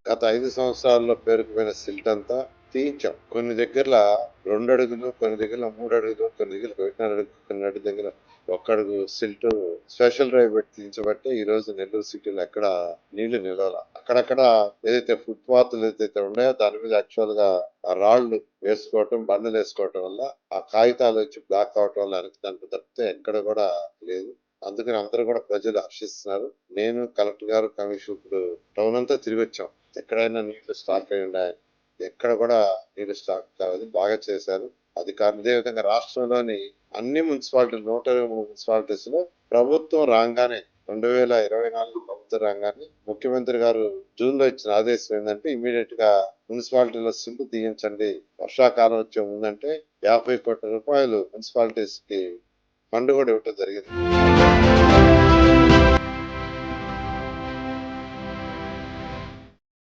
గత 5 సంవత్సరాల్లో పేరుకుపోయిన సిల్ట్ అంతా తీయించాం. కొన్ని దగ్గరల 2 అడుగులు, కొన్ని దగ్గరల 3 అడుగులు, కొన్ని దగ్గర 1.5 అడుగు, కొన్ని దగ్గర ఒక్క అడుగు సిల్ట్ స్పెషల్ డ్రైవ్ పెట్టి తీయించబట్టే ఈ రోజు నెల్లూరు సిటీలో ఎక్కడ నీళ్లు నిలవల. అక్కడక్కడ ఏదైతే ఫుట్ పాత్లు ఏదైతే ఉన్నాయో దాని మీద యాక్చువల్ గా ఆ రాళ్లు వేసుకోవటం, బండలు వేసుకోవటం వల్ల ఆ కాగితాలు వచ్చి బ్లాక్ అవటం వల్ల దానికి తప్పితే ఎక్కడ కూడా లేదు. అందుకని అందరూ కూడా ప్రజలు హర్షిస్తున్నారు. నేను కలెక్టర్ గారు కమిషనర్ ఇప్పుడు టౌన్ అంతా తిరిగి వచ్చాం. ఎక్కడైనా నీళ్లు స్టాక్ అయి ఉన్నాయి, ఎక్కడ కూడా నీళ్లు స్టాక్ కావాలి, బాగా చేశారు అధికారులు. అదే విధంగా రాష్ట్రంలోని అన్ని మున్సిపాలిటీలు 123 మున్సిపాలిటీస్ లో ప్రభుత్వం రాగానే 2024 ప్రభుత్వం రాగానే ముఖ్యమంత్రి గారు జూన్ లో ఇచ్చిన ఆదేశం ఏంటంటే ఇమీడియట్ గా మున్సిపాలిటీలో సిల్ట్ తీయించండి, వర్షాకాలం వచ్చే ముందంటే 50 కోట్ల రూపాయలు మున్సిపాలిటీస్ కి ఫండ్ కూడా ఇవ్వటం జరిగింది.